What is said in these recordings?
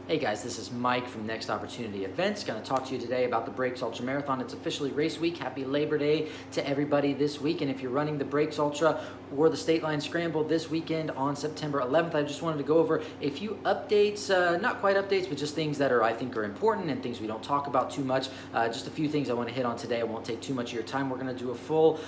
Hey guys, this is Mike from Next Opportunity Events. Going to talk to you today about the Breaks Ultra Marathon. It's officially race week. Happy Labor Day to everybody this week. And if you're running the Breaks Ultra or the State Line Scramble this weekend on September 11th, I just wanted to go over a few updates, not quite updates, but just things that I think are important and things we don't talk about too much. Just a few things I want to hit on today. I won't take too much of your time. We're going to do a full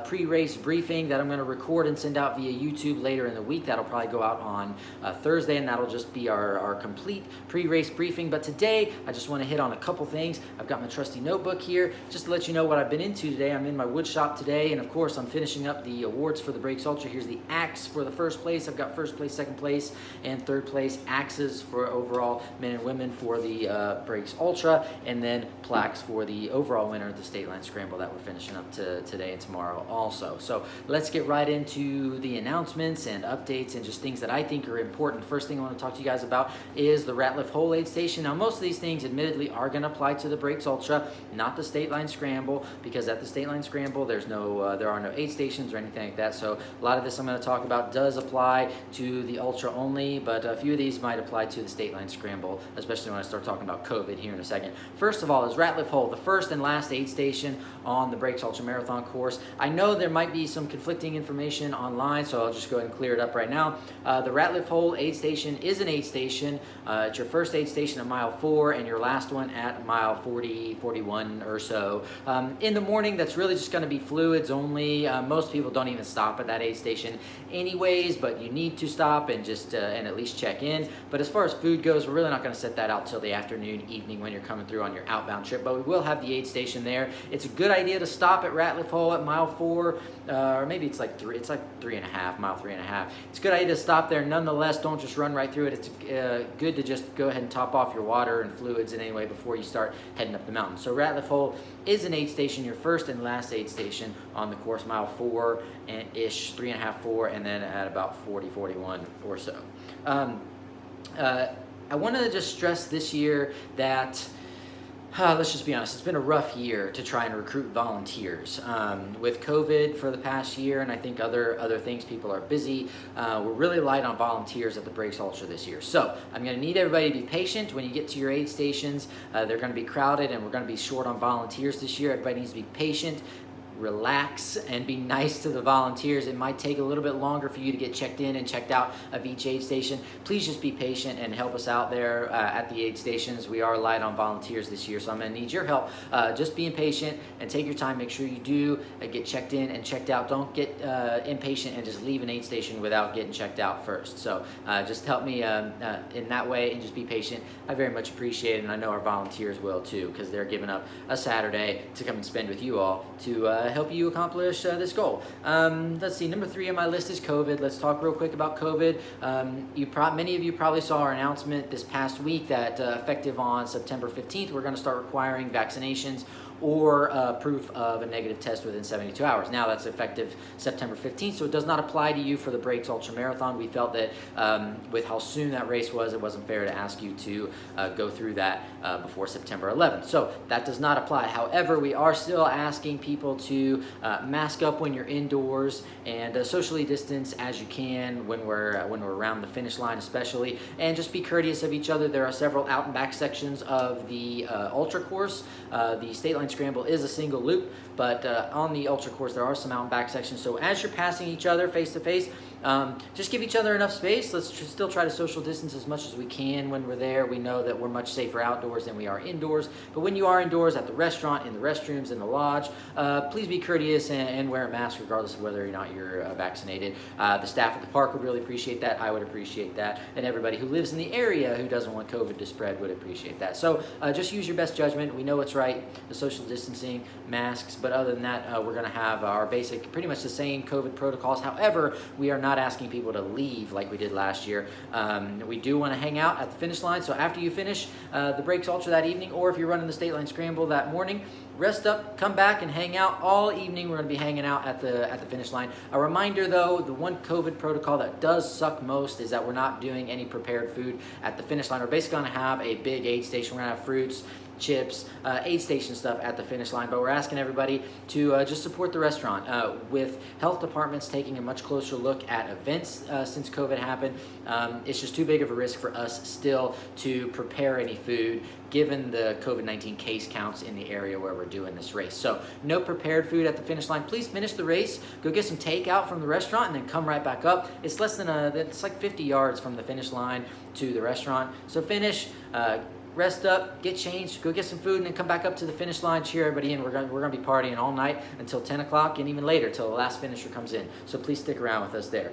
pre-race briefing that I'm going to record and send out via YouTube later in the week. That'll probably go out on Thursday, and that'll just be our complete pre-race briefing. But today I just want to hit on a couple things. I've got my trusty notebook here just to let you know what I've been into today. I'm in my wood shop today, and of course I'm finishing up the awards for the Breaks Ultra. Here's the axe for the first place. I've got first place, second place, and third place axes for overall men and women for the Breaks Ultra, and then plaques for the overall winner of the State Line Scramble that we're finishing up today and tomorrow also. So let's get right into the announcements and updates and just things that I think are important. First thing I want to talk to you guys about is the Ratliff Hole Aid Station. Now, most of these things admittedly are going to apply to the Breaks Ultra, not the State Line Scramble, because at the State Line Scramble there are no aid stations or anything like that. So a lot of this I'm going to talk about does apply to the Ultra only, but a few of these might apply to the State Line Scramble, especially when I start talking about COVID here in a second. First of all is Ratliff Hole, the first and last aid station on the Breaks Ultra Marathon course. I know there might be some conflicting information online, so I'll just go ahead and clear it up right now. The Ratliff Hole aid station is an aid station. It's your first aid station at mile 4 and your last one at mile 40, 41 or so. In the morning, that's really just going to be fluids only. Most people don't even stop at that aid station anyways, but you need to stop and just and at least check in. But as far as food goes, we're really not going to set that out till the afternoon, evening when you're coming through on your outbound trip, but we will have the aid station there. It's a good idea to stop at Ratliff Hole at mile 4, or maybe it's like 3.5, mile 3.5. It's a good idea to stop there. Nonetheless, don't just run right through it. It's good to just go ahead and top off your water and fluids in any way before you start heading up the mountain. So Ratliff Hole is an aid station, your first and last aid station on the course, mile 4 and ish, 3.5, 4, and then at about 40, 41 or so. I wanted to just stress this year that let's just be honest, it's been a rough year to try and recruit volunteers. With COVID for the past year, and I think other things, people are busy. We're really light on volunteers at the Breaks Ultra this year. So I'm going to need everybody to be patient when you get to your aid stations. They're going to be crowded, and we're going to be short on volunteers this year. Everybody needs to be patient, relax, and be nice to the volunteers. It might take a little bit longer for you to get checked in and checked out of each aid station. Please just be patient and help us out there at the aid stations. We are light on volunteers this year, so I'm going to need your help. Just being patient and take your time. Make sure you do get checked in and checked out. Don't get impatient and just leave an aid station without getting checked out first. So just help me in that way and just be patient. I very much appreciate it, and I know our volunteers will too, because they're giving up a Saturday to come and spend with you all to help you accomplish this goal. Let's see, number 3 on my list is COVID. Let's talk real quick about COVID. Many of you probably saw our announcement this past week that effective on September 15th, we're going to start requiring vaccinations or proof of a negative test within 72 hours. Now that's effective September 15th, so it does not apply to you for the Breaks Ultra Marathon. We felt that with how soon that race was, it wasn't fair to ask you to go through that before September 11th. So that does not apply. However, we are still asking people to mask up when you're indoors and socially distance as you can when we're around the finish line especially, and just be courteous of each other. There are several out and back sections of the Ultra course. The State Line Scramble is a single loop, but on the Ultra course there are some out and back sections. So as you're passing each other face to face, just give each other enough space. Let's still try to social distance as much as we can when we're there. We know that we're much safer outdoors than we are indoors, but when you are indoors at the restaurant, in the restrooms, in the lodge, please be courteous and wear a mask regardless of whether or not you're vaccinated. The staff at the park would really appreciate that. I would appreciate that, and everybody who lives in the area who doesn't want COVID to spread would appreciate that. So just use your best judgment. We know what's right, the social distancing, masks, but other than that, we're going to have our basic, pretty much the same COVID protocols. However, we are not asking people to leave like we did last year. We do want to hang out at the finish line, so after you finish the Breaks Ultra that evening, or if you're running the State Line Scramble that morning, rest up, come back and hang out all evening. We're going to be hanging out at the finish line. A reminder though, the one COVID protocol that does suck most is that we're not doing any prepared food at the finish line. We're basically going to have a big aid station. We're going to have fruits, chips, aid station stuff at the finish line. But we're asking everybody to just support the restaurant. With health departments taking a much closer look at events since COVID happened, it's just too big of a risk for us still to prepare any food given the COVID-19 case counts in the area where we're doing this race. So no prepared food at the finish line. Please finish the race, go get some takeout from the restaurant, and then come right back up. It's less than it's like 50 yards from the finish line to the restaurant. So finish, rest up, get changed, go get some food, and then come back up to the finish line, cheer everybody in. We're gonna be partying all night until 10 o'clock and even later till the last finisher comes in. So please stick around with us there.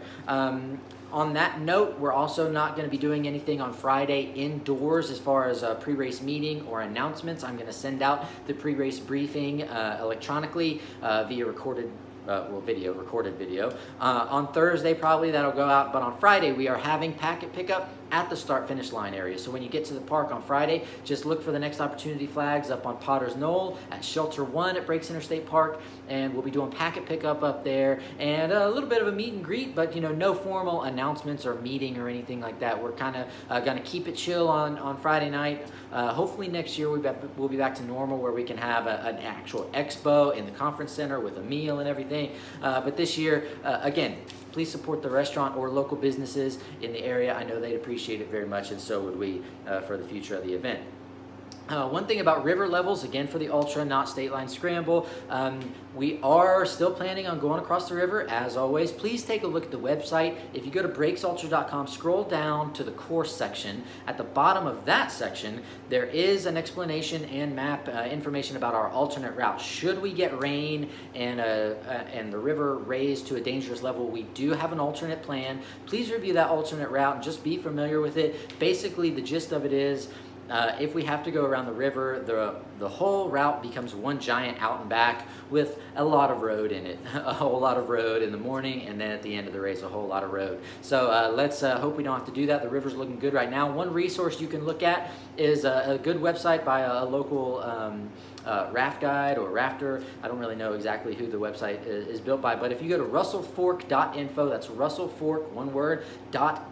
On that note, we're also not going to be doing anything on Friday indoors as far as a pre-race meeting or announcements. I'm going to send out the pre-race briefing electronically via recorded video. On Thursday, probably that'll go out, but on Friday, we are having packet pickup at the start-finish line area. So when you get to the park on Friday, just look for the next opportunity flags up on Potter's Knoll, at Shelter 1 at Breaks Interstate Park, and we'll be doing packet pickup up there, and a little bit of a meet and greet, but no formal announcements or meeting or anything like that. We're kind of going to keep it chill on Friday night. Hopefully next year we'll be back to normal where we can have an actual expo in the conference center with a meal and everything. But this year, again, please support the restaurant or local businesses in the area. I know they'd appreciate it very much, and so would we for the future of the event. One thing about river levels, again for the Ultra, not State Line Scramble, we are still planning on going across the river as always. Please take a look at the website. If you go to breaksultra.com, scroll down to the course section. At the bottom of that section, there is an explanation and map information about our alternate route. Should we get rain and the river raised to a dangerous level, we do have an alternate plan. Please review that alternate route and just be familiar with it. Basically, the gist of it is, if we have to go around the river, the whole route becomes one giant out and back with a lot of road in it. A whole lot of road in the morning, and then at the end of the race, a whole lot of road. So let's hope we don't have to do that. The river's looking good right now. One resource you can look at is a good website by a local raft guide or rafter. I don't really know exactly who the website is built by, but if you go to russellfork.info, that's russellfork, one word,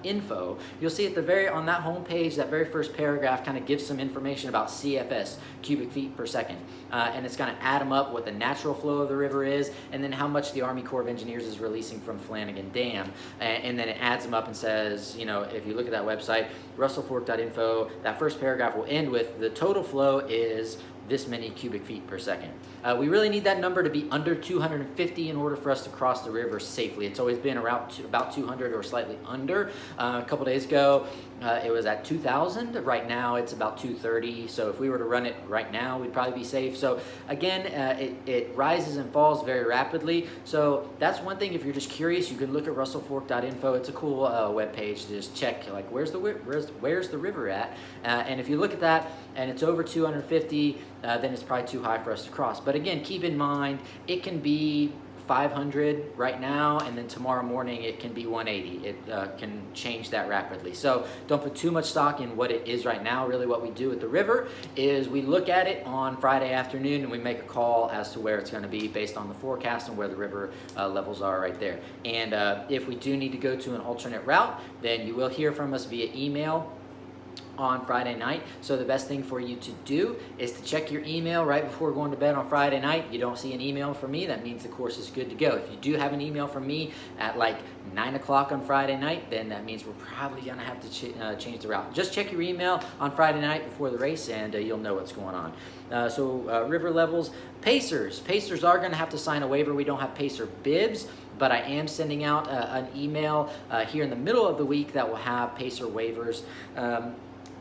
.info, you'll see at on that homepage, that very first paragraph kind of gives some information about CFS, cubic feet per second. And it's going to add them up, what the natural flow of the river is, and then how much the Army Corps of Engineers is releasing from Flanagan Dam. And then it adds them up and says, if you look at that website, russellfork.info, that first paragraph will end with the total flow is this many cubic feet per second. We really need that number to be under 250 in order for us to cross the river safely. It's always been around about 200 or slightly under. A couple days ago, it was at 2,000. Right now, it's about 230. So if we were to run it right now, we'd probably be safe. So again, it rises and falls very rapidly. So that's one thing. If you're just curious, you can look at russellfork.info. It's a cool web page to just check, like, where's the river at? And if you look at that and it's over 250, then it's probably too high for us to cross. But again, keep in mind, it can be 500 right now, and then tomorrow morning it can be 180. It can change that rapidly. So don't put too much stock in what it is right now. Really what we do at the river is we look at it on Friday afternoon and we make a call as to where it's going to be based on the forecast and where the river levels are right there. And if we do need to go to an alternate route, then you will hear from us via email on Friday night. So the best thing for you to do is to check your email right before going to bed on Friday night. You don't see an email from me, that means the course is good to go. If you do have an email from me at like 9 o'clock on Friday night, then that means we're probably going to have to change the route. Just check your email on Friday night before the race and you'll know what's going on. So river levels, Pacers are going to have to sign a waiver. We don't have Pacer bibs, but I am sending out an email here in the middle of the week that will have Pacer waivers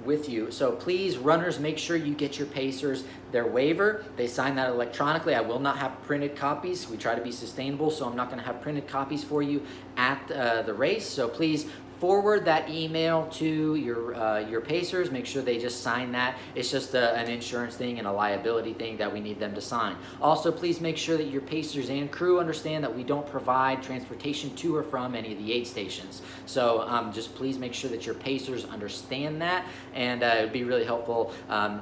with you. So please, runners, make sure you get your Pacers their waiver. They sign that electronically. I will not have printed copies. We try to be sustainable, so I'm not going to have printed copies for you at the race. So please forward that email to your Pacers. Make sure they just sign that. It's just an insurance thing and a liability thing that we need them to sign. Also, please make sure that your Pacers and crew understand that we don't provide transportation to or from any of the aid stations. So just please make sure that your Pacers understand that, and it would be really helpful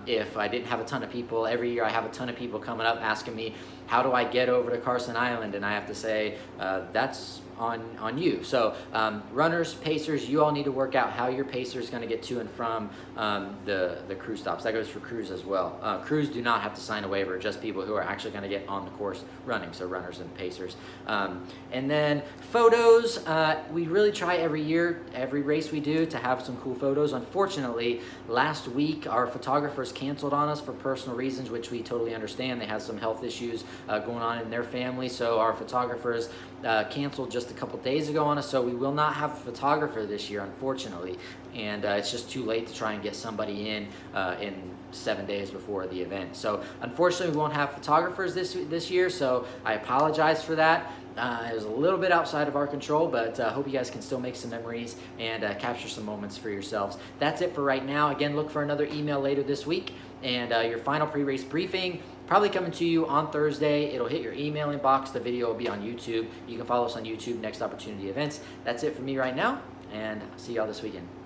if I didn't have a ton of people. Every year I have a ton of people coming up asking me, how do I get over to Carson Island? And I have to say, that's on you. So runners, pacers, you all need to work out how your pacer is going to get to and from the crew stops. That goes for crews as well. Crews do not have to sign a waiver, just people who are actually going to get on the course running, so runners and pacers. And then photos, we really try every year, every race we do, to have some cool photos. Unfortunately, last week our photographers canceled on us for personal reasons, which we totally understand. They had some health issues going on in their family, so our photographers canceled just a couple days ago on us, so we will not have a photographer this year, unfortunately, and it's just too late to try and get somebody in 7 days before the event. So unfortunately, we won't have photographers this year, so I apologize for that. It was a little bit outside of our control, but I hope you guys can still make some memories and capture some moments for yourselves. That's it for right now. Again, look for another email later this week, and your final pre-race briefing probably coming to you on Thursday. It'll hit your email inbox. The video will be on YouTube. You can follow us on YouTube, Next Opportunity Events. That's it for me right now, and see y'all this weekend.